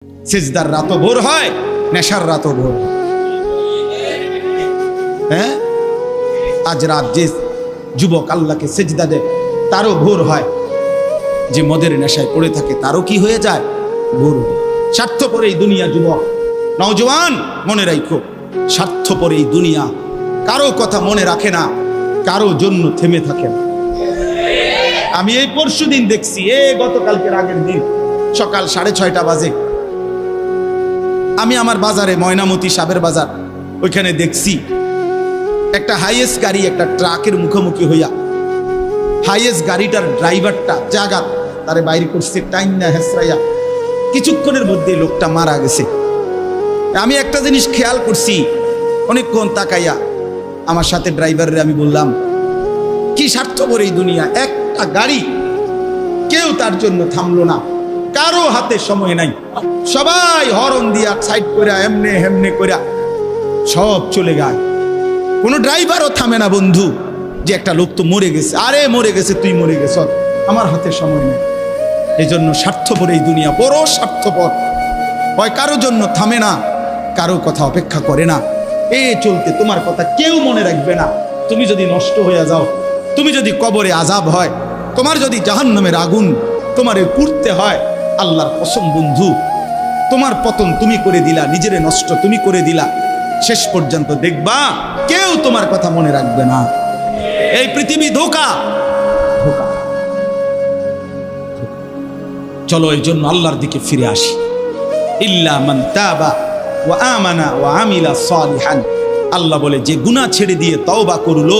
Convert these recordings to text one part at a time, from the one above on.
সিজদার রাতও ভোর হয়, নেশার রাতও ভোর হয়। হ্যাঁ, আজ রাত যে যুবক আল্লাহকে সিজদা দেয় তারও ভোর হয়, যে মদের নেশায় পড়ে থাকে তারও কি হয়ে যায়, ভোর হয়। স্বার্থপর এই দুনিয়া যুবক, নওজওয়ান মনে রাখো, স্বার্থপর এই দুনিয়া কারো কথা মনে রাখে না, কারো জন্য থেমে থাকে না। আমি এই পরশুদিন দেখছি, গতকালকের আগের দিন সকাল 6:30 বাজে আমি আমার বাজারে, ময়নামতি সাবের বাজার, ওইখানে দেখছি একটা হাইয়েস্ট গাড়ি একটা ট্রাকের মুখোমুখি হইয়া, হাইয়েস্ট গাড়িটার ড্রাইভারটা জাগাত তারে বাইরে করছে টাইম না হেসরাইয়া, কিছুক্ষণের মধ্যে লোকটা মারা গেছে। আমি একটা জিনিস খেয়াল করছি, অনেকক্ষণ তাকাইয়া আমার সাথে ড্রাইভারের আমি বললাম, কি স্বার্থপর এই দুনিয়া, একটা গাড়ি কেউ তার জন্য থামলো না, কারো হাতে সময় নাই, সবাই হরন দিয়া সাইড করে এমনে হেমনে করে সব চলে যায়, কোনো ড্রাইভারও থামে না বন্ধু, যে একটা লোক তো মরে গেছে, আরে মরে গেছে, তুই মরে গেছ, আমার হাতে সময় নেই। এই জন্য স্বার্থপর এই দুনিয়া, বড় স্বার্থপর, হয় কারো জন্য থামে না, কারো কথা অপেক্ষা করে না। চলতে তোমার কথা কেউ মনে রাখবে না। তুমি যদি নষ্ট হয়ে যাও, তুমি যদি কবরে আযাব হয়, তোমার যদি জাহান্নামের আগুন তোমারে পুড়তে হয়, আল্লাহর কসম বন্ধু, তোমার পতন তুমি করে দিলা, নিজেরে নষ্ট তুমি করে দিলা, শেষ পর্যন্ত দেখবা কেউ তোমার কথা মনে রাখবে না। এই পৃথিবী ধোঁকা, ধোঁকা। চলো এই জন্য আল্লাহর দিকে ফিরে আসি। ইল্লা মান তাবা ওয়া আমানা ওয়া আমিলা সালিহান, আল্লাহ বলে যে গুনাহ ছেড়ে দিয়ে তওবা করলো,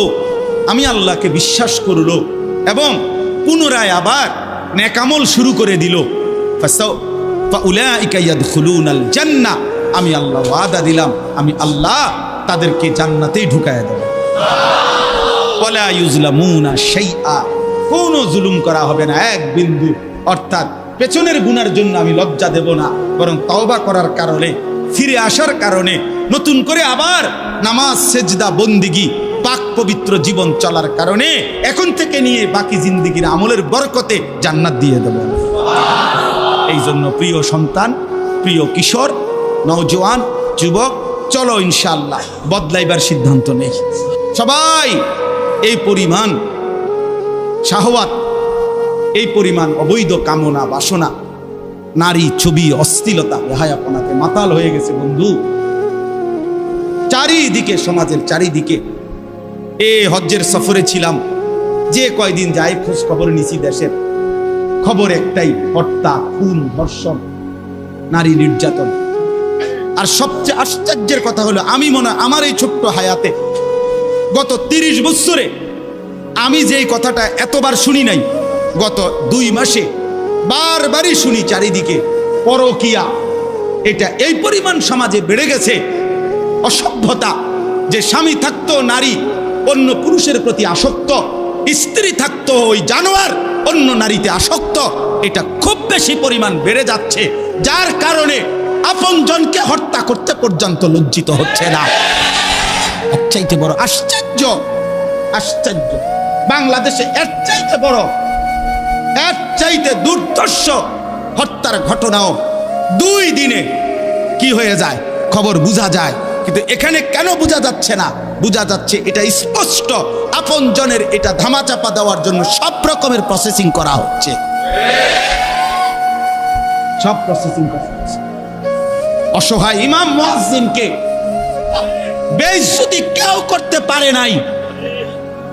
আমি আল্লাহকে বিশ্বাস করলো এবং পুনরায় আবার নেক আমল শুরু করে দিল, ফাউলাইকা ইয়াদখুলুনাল জান্নাহ, আমি আল্লাহ ওয়াদা দিলাম, আমি আল্লাহ তাদেরকে জান্নাতেই ঢুকায়া দেব। ওয়ালা ইউজলামুনা শাইআ, কোনো জুলুম করা হবে না এক বিন্দু। অর্থাৎ পেছনের গুনার জন্য আমি লজ্জা দেব না, বরং তওবা করার কারণে, ফিরে আসার কারণে, নতুন করে আবার নামাজ সেজদা বন্দিগি পাক পবিত্র জীবন চলার কারণে এখন থেকে নিয়ে বাকি জিন্দেগির আমলের বরকতে জান্নাত দিয়ে দেব। এই জন্য প্রিয় সন্তান, প্রিয় কিশোর, নওজওয়ান, যুবক, চলো ইনশাআল্লাহ বদলাইবার সিদ্ধান্ত নেই। সবাই এই পরিমাণ শাহওয়াত, এই পরিমাণ অবৈধ কামনা বাসনা, নারী ছবি, অশ্লীলতা, বেহায়াপনাতে মাতাল হয়ে গেছে বন্ধু চারিদিকে, সমাজের চারিদিকে। হজ্জের সফরে ছিলাম, যে কয়দিন যাই খোঁজ খবর নিছি, দেশের খবর একটাই, হত্যা, খুন, ধর্ষণ, নারী নির্যাতন। আর সবচেয়ে আশ্চর্যের কথা হলো, আমি মনে হয় আমার এই ছোট্ট হায়াতে গত 30 বছরে আমি যেই কথাটা এতবার শুনি নাই, গত 2 মাসে বারবারই শুনি চারিদিকে পরকিয়া। এটা এই পরিমাণ সমাজে বেড়ে গেছে, অসভ্যতা, যে স্বামী থাকতো নারী অন্য পুরুষের প্রতি আসক্ত, স্ত্রী থাকতো ওই জানোয়ার অন্য নারীতে আসক্ত, এটা খুব বেশি পরিমাণ বেড়ে যাচ্ছে, যার কারণে আপনজনকে হত্যা করতে পর্যন্ত লজ্জিত হচ্ছে না। এর চাইতে বড় আশ্চর্য, আশ্চর্য বাংলাদেশে এর চাইতে বড়, এর চাইতে দুর্ধর্ষ হত্যার ঘটনাও 2 দিনে কি হয়ে যায় খবর বোঝা যায়। কিন্তু এখানে কেন বোঝা যাচ্ছে না? বোঝা যাচ্ছে এটা স্পষ্ট, আপনজনের এটা ধামাচাপা দেওয়ার জন্য সব রকমের প্রসেসিং করা হচ্ছে, সব প্রসেসিং করা হচ্ছে। অসহায় ইমাম মুয়াজ্জিনকে বেইজ্জতি কেউ করতে পারে নাই,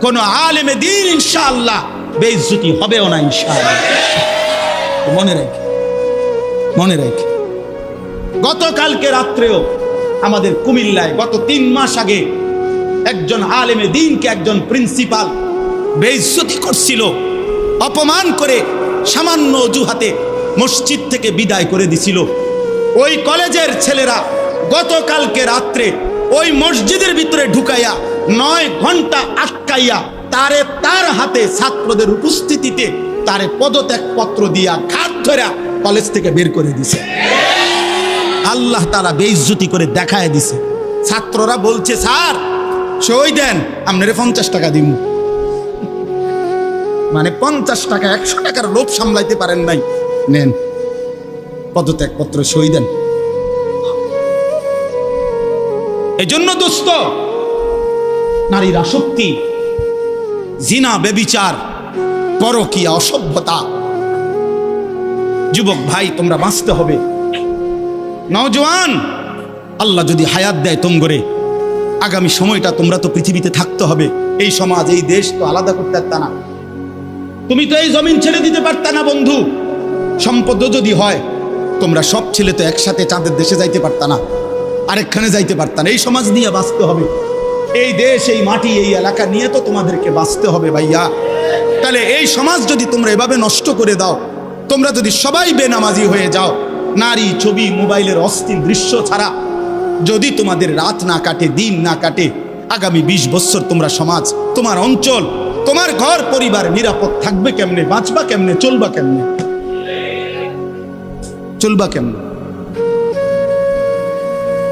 কোন আলেমে দ্বীন ইনশাআল্লাহ বেইজ্জতি হবেও না ইনশাআল্লাহ। মনে রেখে, মনে রেখে, গতকালকে রাত্রেও আমাদের কুমিল্লায় গত 3 মাস আগে একজন আলেমে দ্বীনকে একজন প্রিন্সিপাল বেইজ্জতি করছিল, অপমান করে সামান্য অজুহাতে মসজিদ থেকে বিদায় করে দিছিল। ওই কলেজের ছেলেরা গতকালকে রাত্রে ওই মসজিদের ভিতরে ঢুকাইয়া 9 ঘন্টা আটকাইয়া তারে, তার হাতে ছাত্রদের উপস্থিতিতে তারে পদত্যাগ পত্র দিয়া ঘাট ধরে কলেজ থেকে বের করে দিছে। আল্লাহ তাআলা বেইজ্জতি করে দেখায় দিছে। ছাত্ররা বলছে, স্যার সই দেন, আপনারে 50 টাকা দিব। মানে 50 টাকা, 100 টাকার লোভ সামলাইতে পারেন নাই, নেন। পদত্যাগপত্র সই দেন। এই জন্য দোস্ত, নারীর আসক্তি, জিনা, বেবিচার, পরকীয়া, অসভ্যতা, যুবক ভাই তোমরা বাঁচতে হবে। নওজোয়ান, আল্লাহ যদি হায়াত দেয় তোমরে, আগামী সময়টা তোমরা তো পৃথিবীতে থাকতে হবে। এই সমাজ, এই দেশ তো আলাদা করতে পারতা না, তুমি তো এই জমিন ছেড়ে দিতে পারতা না বন্ধু। সম্পদ যদি হয়, তোমরা সব ছেলে তো একসাথে চাঁদের দেশে যাইতে পারতা না, আরেকখানে যাইতে পারতা না। এই সমাজ নিয়ে বাঁচতে হবে, এই দেশ, এই মাটি, এই এলাকা নিয়ে তো তোমাদেরকে বাঁচতে হবে ভাইয়া। তাহলে এই সমাজ যদি তোমরা এভাবে নষ্ট করে দাও, তোমরা যদি সবাই বেনামাজি হয়ে যাও, নারী, ছবি, মোবাইলের অস্থির দৃশ্য ছাড়া যদি তোমাদের রাত না কাটে, দিন না কাটে, আগামী 20 বছর তোমরা সমাজ, তোমার অঞ্চল, তোমার ঘর পরিবার নিরাপদ থাকবে কেমনে? বাঁচবা কেমনে? চলবা কেমনে? চলবা কেমনে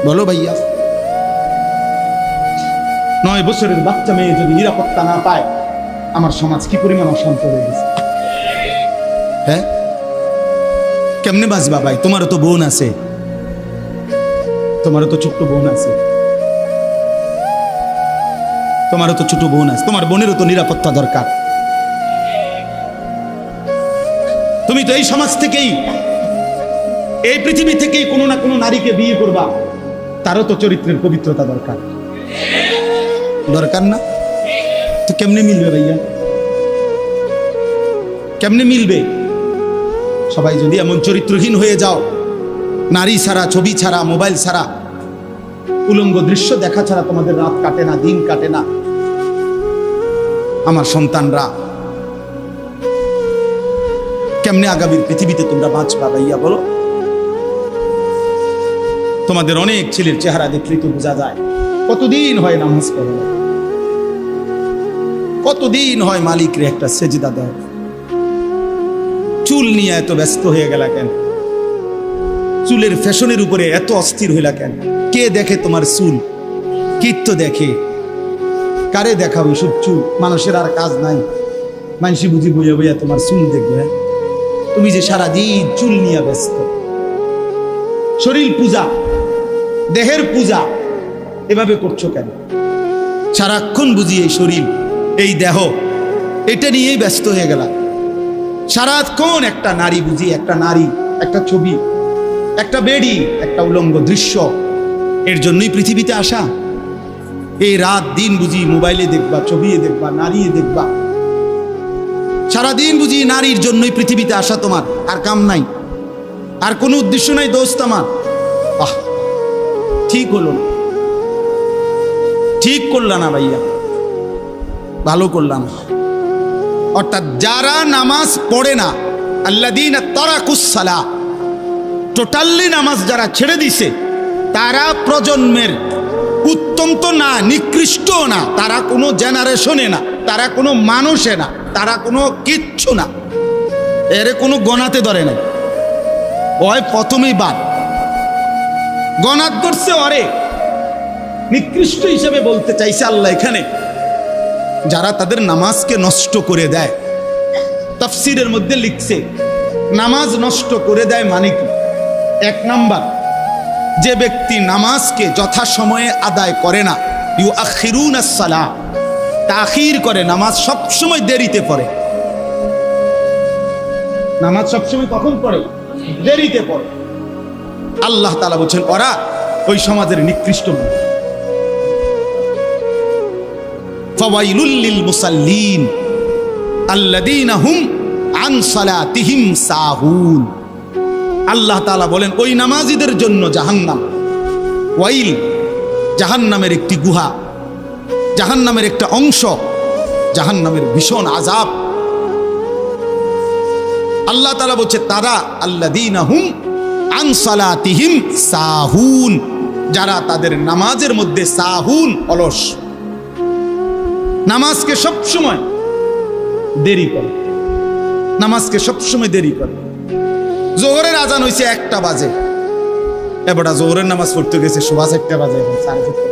বলো ভাইয়া? 9 বছরের বাচ্চা মেয়ে যদি নিরাপত্তা না পায়, আমার সমাজ কি পরিমাণ অশান্ত হয়ে গেছে। হ্যাঁ, কেমনে বাঁচবা ভাই? তোমারও তো বোন আছে, তোমারও তো ছোট্ট বোন আছে, তোমারও তো ছোট বোন আছে, তোমার বোনেরও তো নিরাপত্তা দরকার। তুমি তো এই সমাজ থেকেই, এই পৃথিবী থেকেই কোনো না কোনো নারীকে বিয়ে করবা, তারও তো চরিত্রের পবিত্রতা দরকার, দরকার না? তো কেমনে মিলবে ভাইয়া? কেমনে মিলবে? সবাই যদি এমন চরিত্রহীন হয়ে যাও, নারী ছাড়া, ছবি ছাড়া, মোবাইল ছাড়া, উলঙ্গ দৃশ্য দেখা ছাড়া তোমাদের রাত কাটে না, দিন কাটে না, আমার সন্তানরা কেমনে আগামীর পৃথিবীতে তোমরা বাঁচবা ভাইয়া বলো? তোমাদের অনেক ছেলের চেহারা দেখলেই তো বোঝা যায় কতদিন হয় নামাজ পড়ে, কতদিন হয় মালিকরে একটা সেজদা দেয়। চুল নিয়ে এত ব্যস্ত হয়ে গেলা কেন? চুলের ফ্যাশনের উপরে এত অস্থির হইলা কেন? কে দেখে তোমার চুল? কীর্ত দেখে? কারে দেখাবো এসব চুল? মানুষের আর কাজ নাই, মানুষই বুঝি বইয়া বইয়া তোমার চুল দেখবে। তুমি যে সারাদিন চুল নিয়ে ব্যস্ত, শরীর পূজা, দেহের পূজা এভাবে করছো কেন? সারাক্ষণ বুঝি এই শরীর, এই দেহ, এটা নিয়েই ব্যস্ত হয়ে গেলা। সারাক্ষণ একটা নারী বুঝি, একটা নারী, একটা ছবি, একটা বেডি, একটা উলঙ্গ দৃশ্য, এর জন্যই পৃথিবীতে আসা। এই রাত দিন বুঝি মোবাইলে দেখবা, ছবি দেখবা, নারী দেখবা, সারাদিন বুঝি নারীর জন্যই পৃথিবীতে আসা। তোমার আর কাম নাই, আর কোনো উদ্দেশ্য নাই দোস্ত আমার। ঠিক হলো না, ঠিক করলা না ভাইয়া, ভালো করলাম। অর্থাৎ যারা নামাজ পড়ে না, আল্লাযীনা তারাকুস সালাহ, টোটালি নামাজ যারা ছেড়ে দিছে, তারা প্রজন্মের উত্তম তো না, নিকৃষ্ট না, তারা কোনো জেনারেশনে না, তারা কোনো মানুষে না, তারা কোনো কিচ্ছু না, এর কোনো গণাতে ধরে না। ওই প্রথমেই বাদ গণাত করছে, অরে নিকৃষ্ট হিসেবে বলতে চাইছে আল্লাহ এখানে যারা তাদের নামাজকে নষ্ট করে দেয়। তাফসীরের মধ্যে লিখছে নামাজ নষ্ট করে দেয় মানে কি? 1 নাম্বার, যে ব্যক্তি নামাজকে যথাসময়ে আদায় করে না, ইউআখিরুনাস সালাহ, তাখির করে, নামাজ সবসময় দেরিতে পড়ে। নামাজ সবসময় কখন পড়ে? দেরিতে পড়ে। আল্লাহ তাআলা বলছেন ওরা ওই সমাজের নিকৃষ্ট মানুষ। ফাওয়াইলুল লিল মুসাল্লিন আল্লাযীনা হুম আন সালাতিহিম সাহুন। আল্লাহ তাআলা বলেন ওই নামাজীদের জন্য জাহান্নাম। ওয়াইল, জাহান্নামের একটি গুহা, জাহান্নামের একটা অংশ, জাহান্নামের ভীষণ আযাব। আল্লাহ তাআলা বলছে তারা আল্লাযীনা হুম আন সালাতিহিম সাহুন, যারা তাদের নামাজের মধ্যে সাহুন, অলস, নামাজকে সবসময় দেরি করে, নামাজকে সবসময় দেরি করে। জোহরের আজান হয়েছে 1টা বাজে, এবারটা জোহরের নামাজ পড়তে গেছে 1:15 বাজে, এখন 4:30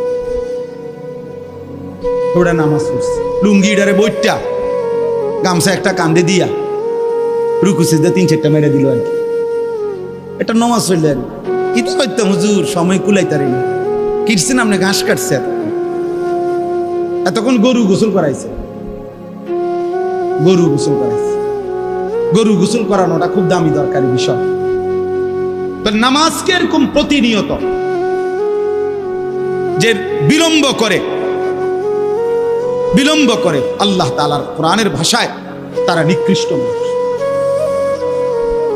ওরা নামাজ পড়ছে লুঙ্গিটারে বইটা, গামছা একটা কান্দে দিয়া, রুকু সিজদা 3-4টা মেরে দিল আর কি। এটা নমাজ হইলেন কি তো করতাম হুজুর, সময় কুলাইতারি না। কিটছেন আপনি, ঘাস কাটছে, এতক্ষণ গরু গোসল করাইছে, গরু গোসল করাইছে। গরু গোসল করানোটা খুব দামি দরকারি বিষয়। নামাজকে এরকম প্রতিনিয়ত যে বিলম্ব করে আল্লাহ তাআলার কোরআনের ভাষায় তারা নিকৃষ্ট মানুষ,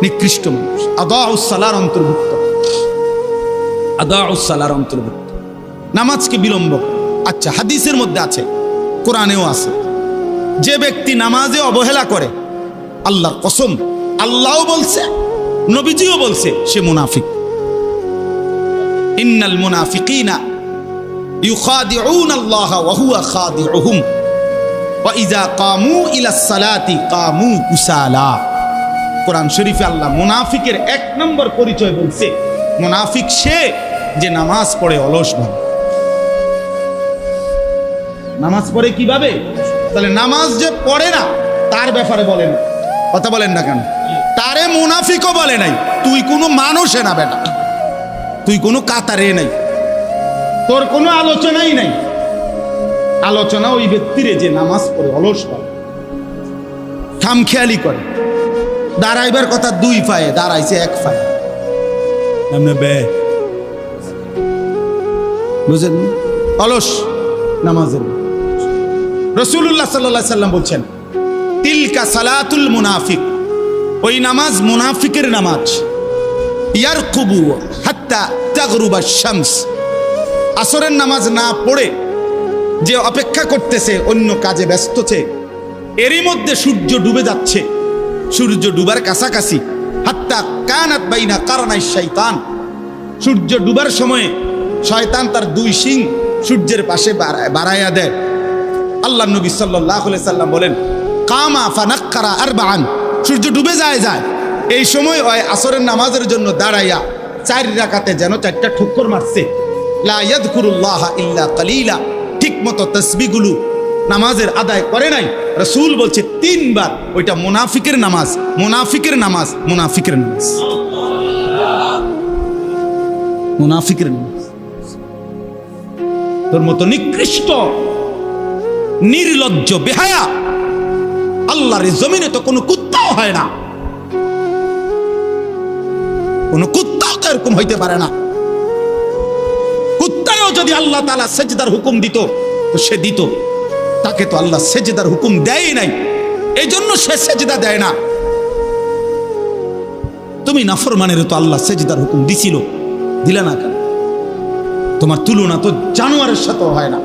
নিকৃষ্ট মানুষ। আদাউস সালার অন্তর্ভুক্ত, আদাউস সালার অন্তর্ভুক্ত নামাজকে বিলম্ব। আচ্ছা, হাদিসের মধ্যে আছে, কোরআনেও আছে, যে ব্যক্তি নামাজে অবহেলা করে, আল্লাহর কসম, আল্লাহও বলছে, নবীজিও বলছে, সে মুনাফিক। ইন্নাল মুনাফিকিনা ইউখাদিউনা আল্লাহ ওয়া হুয়া খাদিউহুম ওয়া ইযা কামু ইলাস সালাতি কামু কুসালা। কোরআন শরীফে আল্লাহ মুনাফিকের এক নম্বর পরিচয় বলছে, মুনাফিক সে যে নামাজ পড়ে অলসভাবে। নামাজ পড়ে কিভাবে? তাহলে নামাজ যে পড়ে না তার ব্যাপারে বলেন, কথা বলেন না কেন? তারে মুনাফিকও বলে নাই। তুই কোনো মানুষে না বেটা, তুই কোনো কাতারে নাই, তোর কোনো আলোচনাই নাই। আলোচনা ওই ব্যক্তিরে যে নামাজ পড়ে অলসভাবে, খামখেয়ালি করে। দাঁড়াইবার কথা দুই পায়ে, দাঁড়াইছে এক পায়ে, বুঝেন? অলস নামাজের। রাসূলুল্লাহ সাল্লাল্লাহু আলাইহি সাল্লাম বলছেন, তিলকা সালাতুল মুনাফিক, ওই নামাজ মুনাফিকের নামাজ। ইয়ারকুবু হাত্তা তাগরুবা শামস, আসরের নামাজ না পড়ে যে অপেক্ষা করতেছে, অন্য কাজে ব্যস্তছে, এরই মধ্যে সূর্য ডুবে যাচ্ছে, সূর্য ডুবার কাছাকাছি। হাত্তা কানাত বাইনা কারনাই শয়তান, সূর্য ডুবার সময়ে শয়তান তার দুই শিং সূর্যের পাশে বাড়াইয়া দেয়। আল্লাহ নবী সাল্লাল্লাহু আলাইহি সাল্লাম বলেন, কামা ফানাক্কারা আরবাআন, সূর্য ডুবে যায়, এই সময় ওই আসরের নামাজের জন্য দাঁড়াইয়া 4 রাকাতে যেন 4টা ঠুক্কর মারছে। লা ইয়াযকুরুল্লাহ ইল্লা কালিলা, ঠিক মতো তাসবিহগুলো নামাজের আদায় করে নাই। রাসূল বলছে 3 বার, ওইটা মুনাফিকের নামাজ, মুনাফিকের নামাজ, মুনাফিকের নামাজ, মুনাফিকের নামাজ। তোর মতো নিকৃষ্ট নির্লজ্জ বেহায়া আল্লাহর জমিনে তো কোনো কুত্তাও হয় না, কোন কুত্তাও তো এরকম হইতে পারে না। কুত্তাও যদি আল্লাহ তাআলা সেজদার হুকুম দিত তো সে দিত, তাকে তো আল্লাহ সেজদার হুকুম দেয় নাই, এই জন্য সে সেজদা দেয় না। তুমি নাফরমানের তো আল্লাহ সেজদার হুকুম দিছিল, দিলা না কেন? তোমার তুলনা তো জানোয়ারের সাথেও হয় না।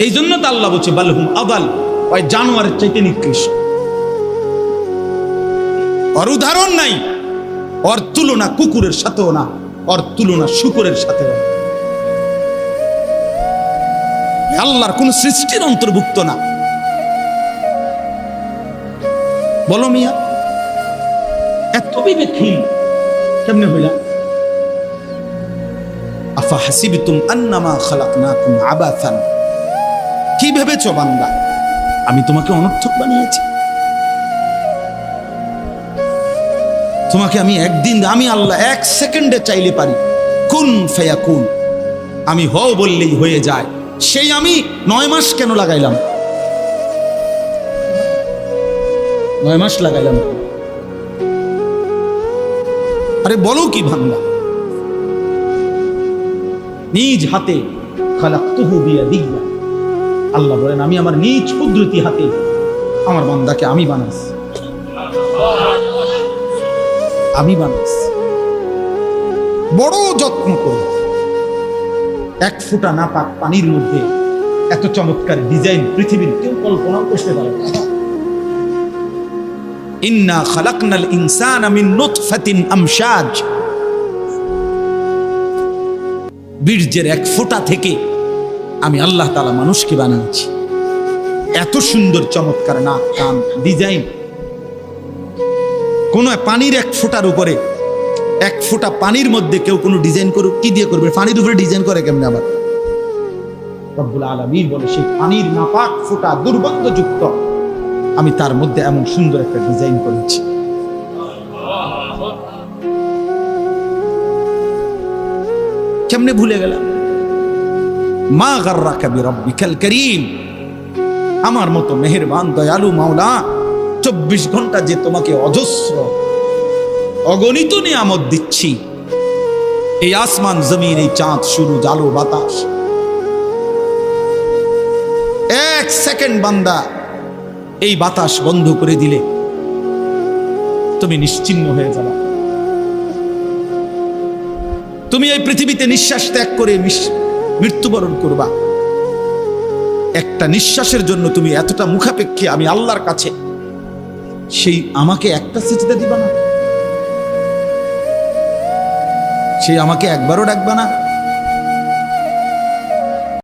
এই জন্য তো আল্লাহ বলছে বালহুম আদাল, ওই জানোয়ারের চাইতে নিকৃষ্ট। ওর উদাহরণ নাই, ওর তুলনা কুকুরের সাথেও না, ওর তুলনা শুকরের সাথেও না। আল্লাহর কোন সৃষ্টির অন্তর্ভুক্ত না। বলো মিয়া, এত বিবেকহীন কেমনে হইলা? আফা হাসিবতুম আন্নামা খালাকনাকুম আবাসান, কি ভেবেছো বান্দা আমি তোমাকে অনর্থক বানিয়েছি? তোমাকে আমি একদিন, আমি আল্লাহ 1 সেকেন্ডে চাইলে পারি, কুন ফায়াকুন, আমি হও বললেই হয়ে যায়। সেই আমি 9 মাস কেন লাগাইলাম? 9 মাস লাগাইলাম। আরে বলো কি বান্দা, নিজ হাতে খালাকতুহু বিয়াদিয়া, আল্লাহ বলেন আমি আমার নিজ কুদরতি হাতে আমার বান্দাকে আমি বানাইছি, আমি বানাইছি। বড় যত্ন করে 1 ফোঁটা নাপাক পানির মধ্যে এত চমৎকার ডিজাইন পৃথিবীর কেউ কল্পনাও করতে পারে না। ইন্না খালাকনাল ইনসানা মিন নুতফাতিন আমশাজ, বীর্যের 1 ফোঁটা থেকে আমি আল্লাহ তাআলা মানুষকে বানিয়েছি। এত সুন্দর চমৎকার নাক কান ডিজাইন। কোন পানির 1 ফোঁটার উপরে, 1 ফোঁটা পানির মধ্যে কেউ কোনো ডিজাইন করুক, কি দিয়ে করবে? পানির উপরে ডিজাইন করে কেমনে? আবার রব্বুল আলামিন বলে সেই পানির নাপাক ফোঁটা দুর্গন্ধযুক্ত, আমি তার মধ্যে এমন সুন্দর একটা ডিজাইন করেছি। কেমনে ভুলে গেলাম? মা গাররাকা বিরাব্বিকাল কারীম, আমার মতো মেহেরবান দয়ালু মাওলা 24 ঘন্টা যে তোমাকে অজস্র অগণিত নিয়ামত দিচ্ছি, এই আসমান জমিন, এই চাঁদ সূরজ আলো বাতাস, 1 সেকেন্ড বান্দা এই বাতাস বন্ধ করে দিলে তুমি নিশ্চিহ্ন হয়ে যাবে। তুমি এই পৃথিবীতে নিঃশ্বাস ত্যাগ করে মৃত্যুবরণ করবা। একটা নিঃশ্বাসের জন্য তুমি এতটা মুখাপেক্ষী আমি আল্লাহর কাছে, সেই আমাকে একটা সিজদা দিবা না? সেই আমাকে একবারও ডাকবা না?